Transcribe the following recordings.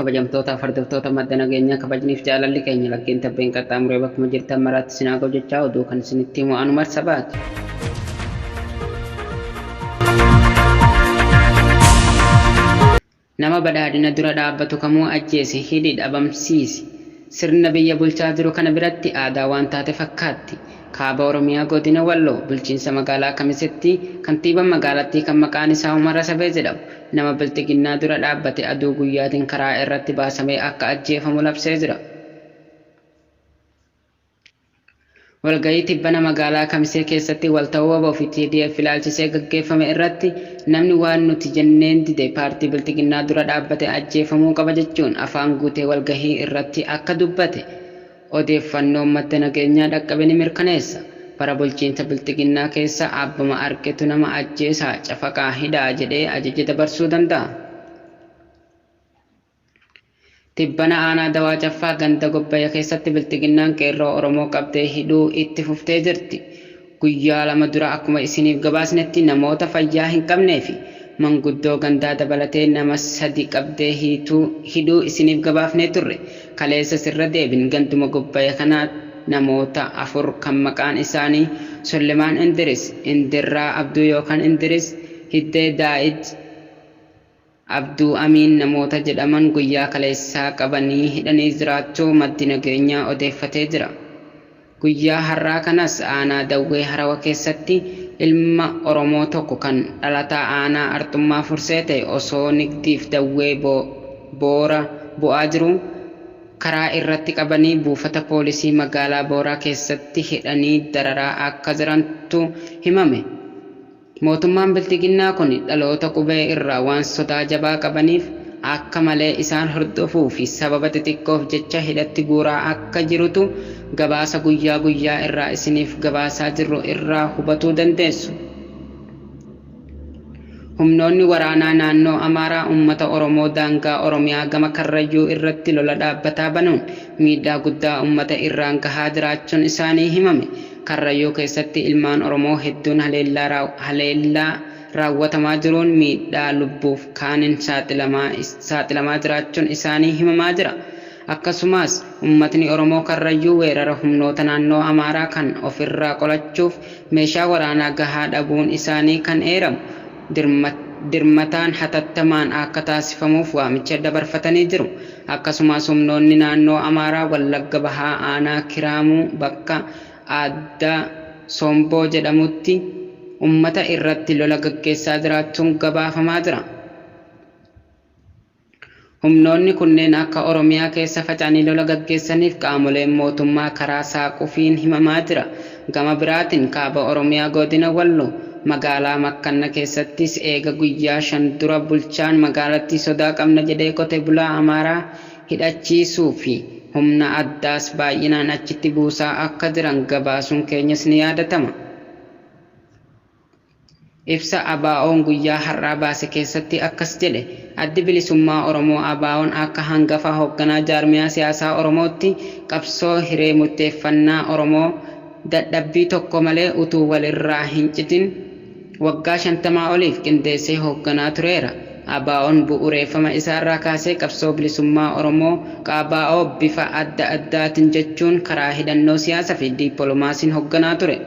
kabajamtoota fardiftoota madda nageenyaa kabajniif jaalalli keenya lakkeen tabbeen qaxxaamuree bakkuma jirtan maraatti sinaa ga'u jechaa oduu kan isinitti himu anu marsabaati. Nama badhaadhina dura dhaabbatu kamuu ajjeese hidhi dhabamsiisi. Sirna biyya bulchaa jiru kana biratti aadaa waan taate fakkaatti. Kaaba Oromiyaa godina Walloo bulchiinsa magaalaa Kamisetti kantiibaan magaalattii kan maqaan isaa Umar Asabee jedhamu nama bilxiginnaa dura dhaabbate aduu guyyaatiin karaa irratti baasamee akka ajjeefamu labsee jira. Walgahii tibbana magaalaa Kamisee keessatti walta'uu WBO fi TDF ilaalchisee gaggeeffame irratti namni waan nuti jenneen dide paartii bilxiginnaa dura dhaabbate ajjeefamuu qaba jechuun afaan guutee walgahii irratti akka dubbate. Odeeffannoon madda nageenyaa dhaqqabe ni mirkaneessa. Bara bulchiinsa bilxiginnaa keessa abbuma argetu nama ajjeesaa cafaqaa hidhaa jedhee ajaja dabarsuu danda'a. Tibbana aanaa Dawaa Caffaa ganda Gobbaya keessatti bilxiginnaan qeerroo Oromoo qabdee hidhuu itti fuftee jirti. Guyyaa lama dura akkuma isiniif gabaasnetti namoota fayyaa hin qabnee fi manguddoo gandaa dabalatee nama 3 qabdee hidhuu isiniif gabaafnee turre. Kaleessa sirra deebin ganduma Gobbaya kanaa namoota 4 kan maqaan isaanii Sullemaan Indiris, Indirraa Abduu yookaan Indiris, Hiddee Daa'id, Abduu Amiin namoota jedhaman guyyaa kaleessaa qabanii hidhanii jiraachuu maddi nageenyaa odeeffatee jira. Guyyaa har'aa kanas aanaa Dawwee Harawa keessatti ilma Oromoo tokko kan dhalataa aanaa Arxummaa Fursee ta'e osoo nigdiif Dawwee Boora bu'aa jiru karaa irratti qabanii buufata poolisii magaalaa Booraa keessatti hidhanii dararaa akka jirantu himame. Mootummaan bilxiginnaa kun dhaloota qubee irraa waan sodaa jabaa qabaniif akka malee isaan hordofuu fi sababa xixiqqoof jecha hidhatti guuraa akka jirutu gabaasa guyyaa guyyaa irraa isiniif gabaasaa jirru irraa hubatuu dandeessu. Humnoonni waraanaa naannoo Amaaraa uummata Oromoo daangaa Oromiyaa gama Karrayyuu irratti lola dhaabbataa banuun miidhaa guddaa uummata irraan gahaa jiraachuun isaanii himame. Karrayyuu keessatti ilmaan Oromoo hedduun haleellaa raawwatamaa jiruun miidhaa lubbuuf kaaniin saaxilamaa jiraachuun isaanii himamaa jira. Akkasumas uummatni Oromoo Karrayyuu weerara humnoota naannoo Amaaraa kan ofirraa qolachuuf meeshaa waraanaa gahaa dhabuun isaanii kan eeramu. Dirmataan hatattamaan akka taasifamuuf waamicha dabarfatanii jiru. Akkasumas humnoonni naannoo Amaaraa Wallagga Bahaa aanaa Kiraamuu bakka Adda Somboo jedhamutti uummata irratti lola gaggeessaa jiraachuun gabaafamaa jira. Humnoonni kunneen akka Oromiyaa keessa faca'anii lola gaggeessaniif qaamoleen mootummaa karaa saaquufiin himamaa jira. Gama biraatiin kaaba Oromiyaa godina Walloo magaalaa Makkanna keessattis eega guyyaa 5 dura bulchaan magaalattii sodaa qabna jedhee qote bulaa Amaaraa hidhachiisuu fi humna addaas baay'inaan achitti buusaa akka jiran gabaasuun keenyas ni yaadatama. Ibsa ABO'n guyyaa har'aa baase keessatti akkas jedhe. Addi bilisummaa Oromoo ABO'n akka hangafa hoogganaa jaarmiyaa siyaasaa Oromootti qabsoo hiree murteeffannaa Oromoo dadhabbii tokko malee utuu walirraa hin citin waggaa 50 oliif qindeessee hoogganaa tureera. ABO'n bu'uureeffama isaarraa kaasee qabsoo bilisummaa Oromoo KBO bifa adda addaatiin jechuun karaa hidhannoo siyaasaa fi dippiloomaasiin hoogganaa ture.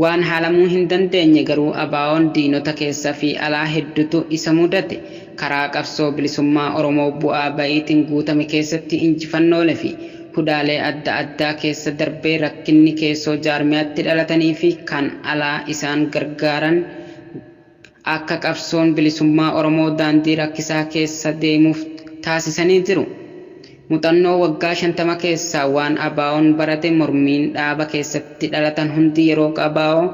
Waan haalamuu hin dandeenye garuu ABO'n diinota keessa fi alaa hedduutu isa mudate. Karaa qabsoo bilisummaa Oromoo bu'aa ba'iitiin guutame keessatti injifannoolee fi hudaalee adda addaa keessa darbee rakkinni keessoo jaarmiyaatti dhalatanii fi kan alaa isaan gargaaran akka qabsoon bilisummaa Oromoo daandii rakkisaa keessa deemuuf taasisanii jiru. Muuxannoo waggaa 50 keessaa waan ABO'n barate mormiin dhaaba keessatti dhalatan hundi yeroo ABO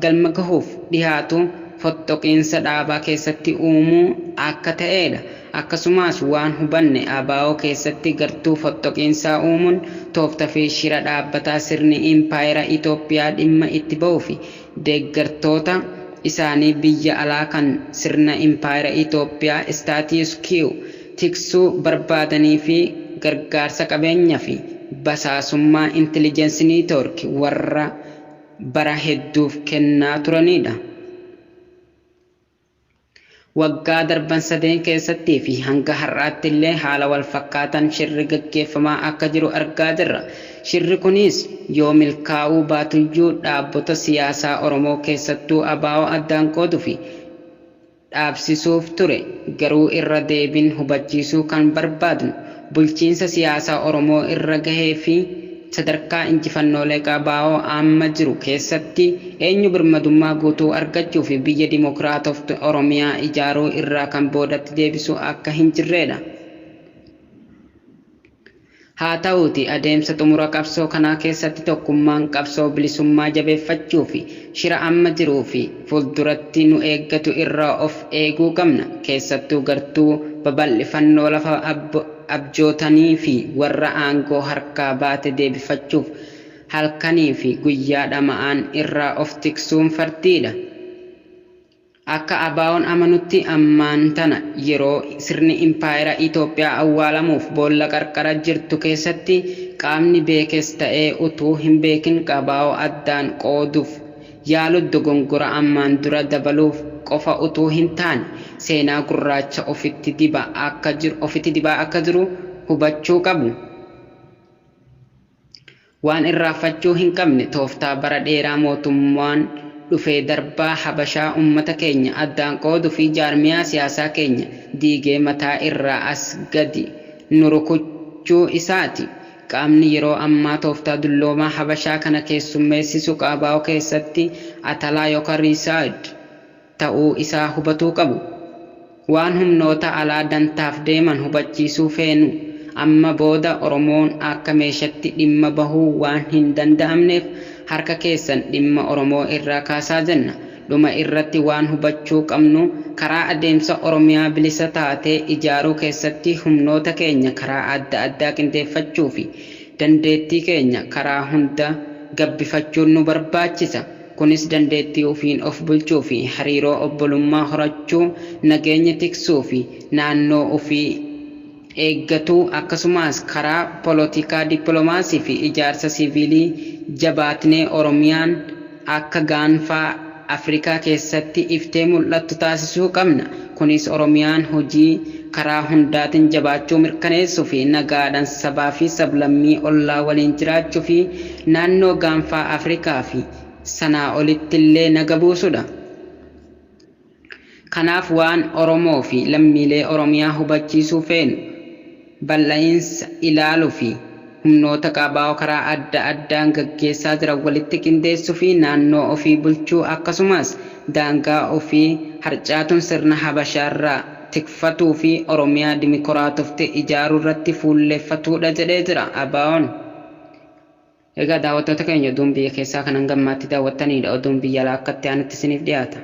galma gahuuf dhiyaatu fottoqiinsa dhaabaa keessatti uumuu akka ta'edha. Akkasumas waan hubanne ABO keessatti gartuu fottoqiinsaa uumuun tooftaa fi shira dhaabbataa sirni impaayera Itoophiyaa dhimma itti ba'uu fi deeggartoota isaanii biyya alaa kan sirna impaayera Itoophiyaa status quo tiksuu barbaadanii fi gargaarsa qabeenyaa fi basaasummaa intelligence network warra bara hedduuf kennaa turanidha. waggaa darban sadeen keessattii fi hanga har'aatti illee haala wal fakkaatan shirri gaggeeffamaa akka jiru argaa jirra. Shirri kunis yoo milkaa'uu baatuyyuu dhaabbota siyaasaa Oromoo keessattuu ABO addaan qooduu fi dhaabsisuuf ture. Garuu irra deebiin hubachiisuu kan barbaadnu bulchiinsa siyaasaa Oromoo irra gahee fi sadarkaa injifannoolee ABO amma jiru keessatti eenyu birmadummaa guutuu argachuu fi biyya dimokiraatoftu Oromiyaa ijaaruu irraa kan boodatti deebisu akka hin jirredha. Haa ta'uuti adeemsa xumura qabsoo kanaa keessatti tokkummaan qabsoo bilisummaa jabeeffachuu fi shira amma jiruu fi fuulduratti nu eeggatu irraa of eeguu qabna. Keessattuu gartuu babal'ifannoo lafa abjootanii fi warra aangoo harkaa baate deebifachuuf halkanii fi guyyaa dhama'an irraa of tiksuun fardiidha. Akka ABO'n amanutti ammaan tana yeroo sirni impaayera Itoophiyaa awwaalamuuf boolla qarqara jirtu keessatti qaamni beekes ta'ee utuu hin beekin ABO addaan qooduuf yaalu dogongora ammaan dura dabaluuf qofa utuu hin taane seenaa gurraacha ofitti dibaa akka jiru hubachuu qabu. Waan irraanfachuu hin qabne tooftaa bara dheeraa mootummaan dhufee darbaa Habashaa ummata keenya addaan qooduu fi jaarmiyaa siyaasaa keenya diigee mataa irraa as gadi nu rukuchuu isaati. Qaamni yeroo ammaa tooftaa dulloomaa Habashaa kana keessummeessisu ABO keessatti atalaa yookaan riisaad ta'uu isaa hubatuu qabu. Waan humnoota alaa dantaaf deeman hubachiisuu feenu amma booda Oromoon akka meeshatti dhimma bahuu waan hin danda'amneef harka keessan dhimma Oromoo irraa kaasaa jenna. Dhuma irratti waan hubachuu qabnu karaa adeemsa Oromiyaa bilisa taatee ijaaruu keessatti humnoota keenya karaa adda addaa qindeeffachuu fi dandeettii keenya karaa hunda gabbifachuun nu barbaachisa. Kunis dandeettii ofiin of bulchuu fi hariiroo obbolummaa horachuu, nageenya tiksuu fi naannoo ofii eeggatuu akkasumas karaa polotikaa dippiloomaasii fi ijaarsa siviilii jabaatnee Oromiyaan akka gaanfaa Afrikaa keessatti iftee mul'attu taasisuu qabna. Kunis Oromiyaan hojii karaa hundaatiin jabaachuu mirkaneessuu fi nagaadhaan sabaa fi sablammii ollaa waliin jiraachuu fi naannoo gaanfaa Afrikaa fi sanaa olitti illee naga buusudha. Kanaaf waan Oromoo fi lammiilee Oromiyaa hubachiisuu feenu bal'aa'insa ilaaluu fi humnoota ABO karaa adda addaan gaggeessaa jiran walitti qindeessuu fi naannoo ofii bulchuu akkasumas daangaa ofii harcaatuun sirna Habashaarraa tikfatuu fi Oromiyaa dimokiraatofte ijaaruu irratti fuulleeffatuudha jedhee jira ABO'n. Egaa daawwattoota keenya oduun biyya keessaa kanan gammaatti daawwattanidha. Oduun biyya alaa akkatti aanutti isiniif dhiyaata.